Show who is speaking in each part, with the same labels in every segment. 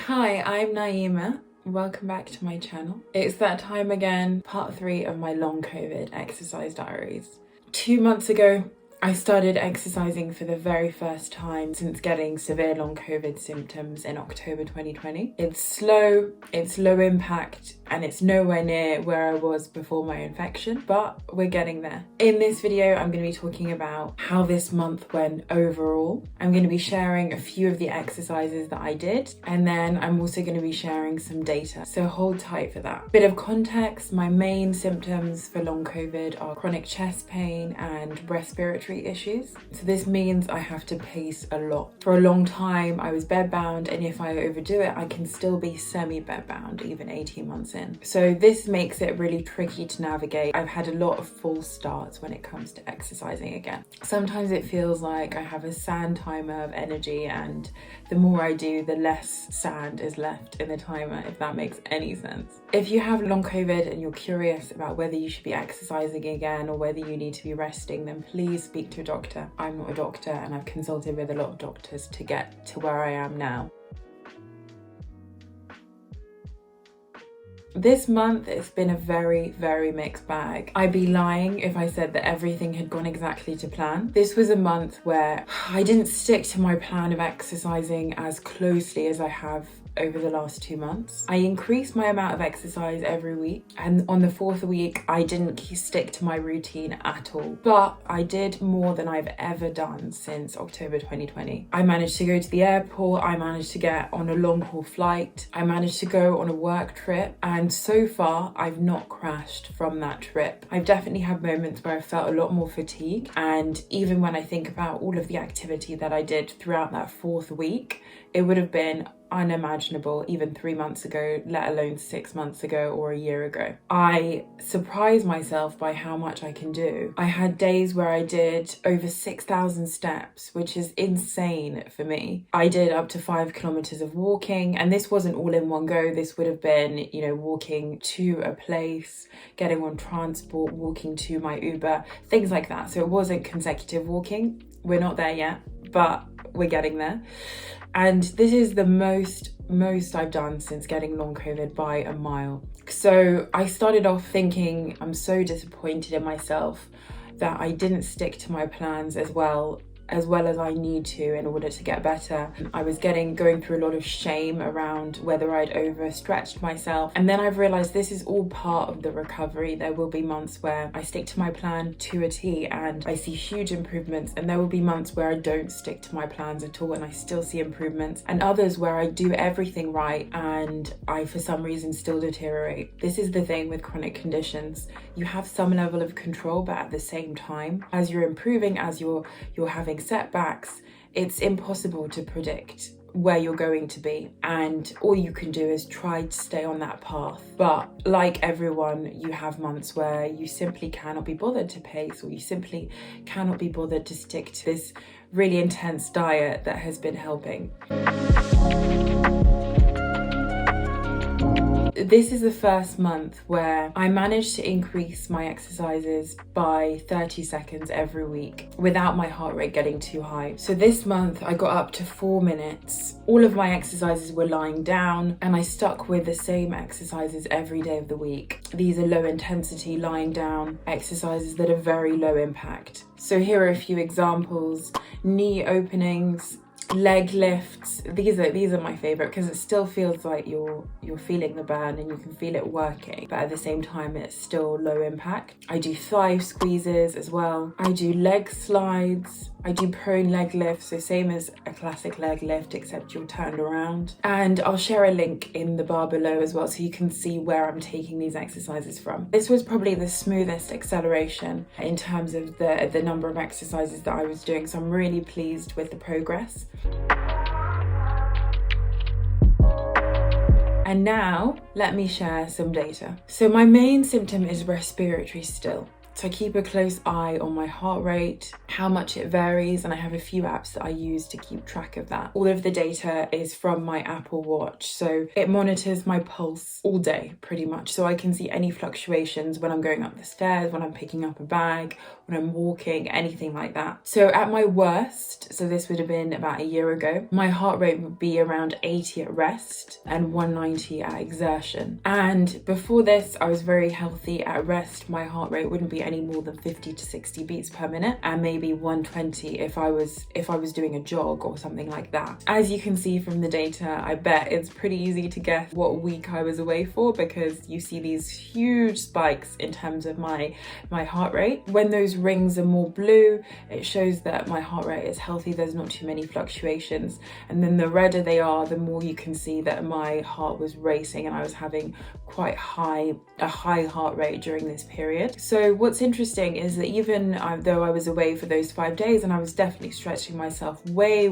Speaker 1: Hi, I'm Naima. Welcome back to my channel. It's that time again, part 3 of my long COVID exercise diaries. 2 months ago, I started exercising for the very first time since getting severe long COVID symptoms in October 2020. It's slow, it's low impact, and it's nowhere near where I was before my infection, but we're getting there. In this video, I'm going to be talking about how this month went overall. I'm going to be sharing a few of the exercises that I did, and then I'm also going to be sharing some data, so hold tight for that. Bit of context, my main symptoms for long COVID are chronic chest pain and respiratory issues. So this means I have to pace a lot. For a long time, I was bedbound, and if I overdo it, I can still be semi-bedbound even 18 months in. So this makes it really tricky to navigate. I've had a lot of false starts when it comes to exercising again. Sometimes it feels like I have a sand timer of energy, and the more I do, the less sand is left in the timer, if that makes any sense. If you have long COVID and you're curious about whether you should be exercising again or whether you need to be resting, then please speak to a doctor. I'm not a doctor, and I've consulted with a lot of doctors to get to where I am now. This month, it's been a very mixed bag. I'd be lying if I said that everything had gone exactly to plan. This was a month where I didn't stick to my plan of exercising as closely as I have over the last 2 months. I increased my amount of exercise every week, and on the 4th week I didn't stick to my routine at all, but I did more than I've ever done since October 2020. I managed to go to the airport, I managed to get on a long haul flight, I managed to go on a work trip, and so far I've not crashed from that trip. I've definitely had moments where I felt a lot more fatigued, and even when I think about all of the activity that I did throughout that 4th week, it would have been unimaginable even 3 months ago, let alone 6 months ago or a year ago. I surprised myself by how much I can do. I had days where I did over 6,000 steps, which is insane for me. I did up to 5 kilometers of walking, and this wasn't all in one go. This would have been, walking to a place, getting on transport, walking to my Uber, things like that. So it wasn't consecutive walking. We're not there yet, but we're getting there. And this is the most I've done since getting long COVID by a mile. So I started off thinking I'm so disappointed in myself that I didn't stick to my plans as well as I need to in order to get better. I was going through a lot of shame around whether I'd overstretched myself. And then I've realized this is all part of the recovery. There will be months where I stick to my plan to a T and I see huge improvements, and there will be months where I don't stick to my plans at all and I still see improvements, and others where I do everything right and I for some reason still deteriorate. This is the thing with chronic conditions. You have some level of control, but at the same time, as you're improving, as you're having setbacks, it's impossible to predict where you're going to be, and all you can do is try to stay on that path. But like everyone, you have months where you simply cannot be bothered to pace, or you simply cannot be bothered to stick to this really intense diet that has been helping. This is the first month where I managed to increase my exercises by 30 seconds every week without my heart rate getting too high. So this month I got up to 4 minutes. All of my exercises were lying down, and I stuck with the same exercises every day of the week. These are low intensity lying down exercises that are very low impact. So here are a few examples: knee openings, leg lifts. These are my favorite because it still feels like you're feeling the burn and you can feel it working, but at the same time it's still low impact. I do thigh squeezes as well. I do leg slides. I do prone leg lifts, so same as a classic leg lift except you're turned around. And I'll share a link in the bar below as well so you can see where I'm taking these exercises from. This was probably the smoothest acceleration in terms of the number of exercises that I was doing, so I'm really pleased with the progress. And now let me share some data. So my main symptom is respiratory still. So I keep a close eye on my heart rate, how much it varies, and I have a few apps that I use to keep track of that. All of the data is from my Apple Watch, so it monitors my pulse all day pretty much, so I can see any fluctuations when I'm going up the stairs, when I'm picking up a bag, when I'm walking, anything like that. So at my worst, so this would have been about a year ago, my heart rate would be around 80 at rest and 190 at exertion. And before this, I was very healthy. At rest, my heart rate wouldn't be any more than 50 to 60 beats per minute, and maybe 120 if I was doing a jog or something like that. As you can see from the data, I bet it's pretty easy to guess what week I was away for, because you see these huge spikes in terms of my heart rate. When those rings are more blue, it shows that my heart rate is healthy, there's not too many fluctuations, and then the redder they are, the more you can see that my heart was racing and I was having quite a high heart rate during this period. So what's interesting is that even though I was away for those 5 days and I was definitely stretching myself way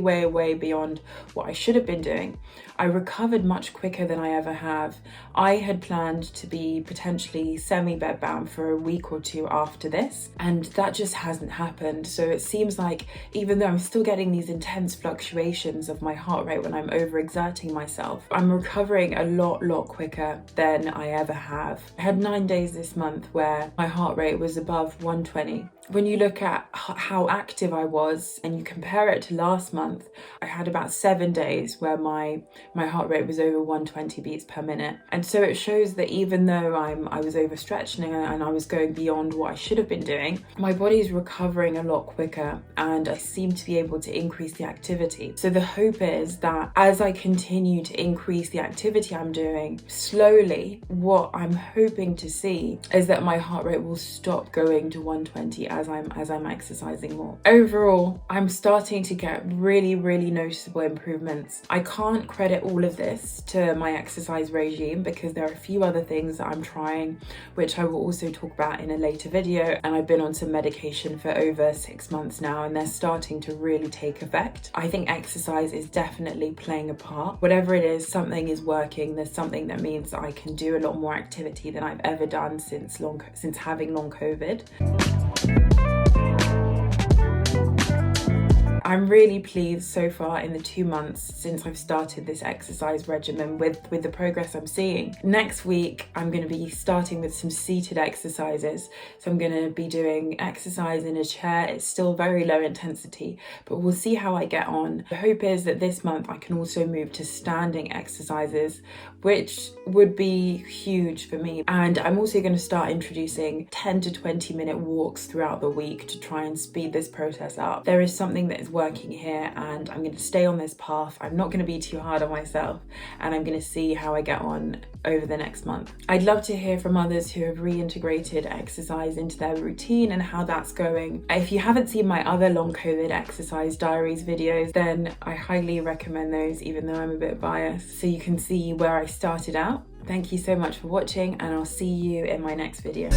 Speaker 1: beyond what I should have been doing, I recovered much quicker than I ever have. I had planned to be potentially semi-bed bound for a week or two after this, and that just hasn't happened. So it seems like even though I'm still getting these intense fluctuations of my heart rate when I'm overexerting myself, I'm recovering a lot quicker than I ever have. I had 9 days this month where my heart rate was above 120. When you look at how active I was and you compare it to last month, I had about 7 days where my heart rate was over 120 beats per minute. And so it shows that even though I was overstretching and I was going beyond what I should have been doing, my body's recovering a lot quicker and I seem to be able to increase the activity. So the hope is that as I continue to increase the activity I'm doing, slowly what I'm hoping to see is that my heart rate will stop going to 120 as I'm exercising more. Overall, I'm starting to get really noticeable improvements. I can't credit all of this to my exercise regime because there are a few other things that I'm trying, which I will also talk about in a later video, and I've been on some medication for over 6 months now and they're starting to really take effect. I think exercise is definitely playing a part. Whatever it is, something is working. There's something that means that I can do a lot more activity than I've ever done since having long COVID. I'm really pleased so far in the 2 months since I've started this exercise regimen with the progress I'm seeing. Next week, I'm going to be starting with some seated exercises. So I'm going to be doing exercise in a chair. It's still very low intensity, but we'll see how I get on. The hope is that this month I can also move to standing exercises, which would be huge for me. And I'm also going to start introducing 10 to 20 minute walks throughout the week to try and speed this process up. There is something that is working here and I'm going to stay on this path. I'm not going to be too hard on myself and I'm going to see how I get on over the next month. I'd love to hear from others who have reintegrated exercise into their routine and how that's going. If you haven't seen my other long COVID exercise diaries videos, then I highly recommend those, even though I'm a bit biased, so you can see where I started out. Thank you so much for watching and I'll see you in my next video.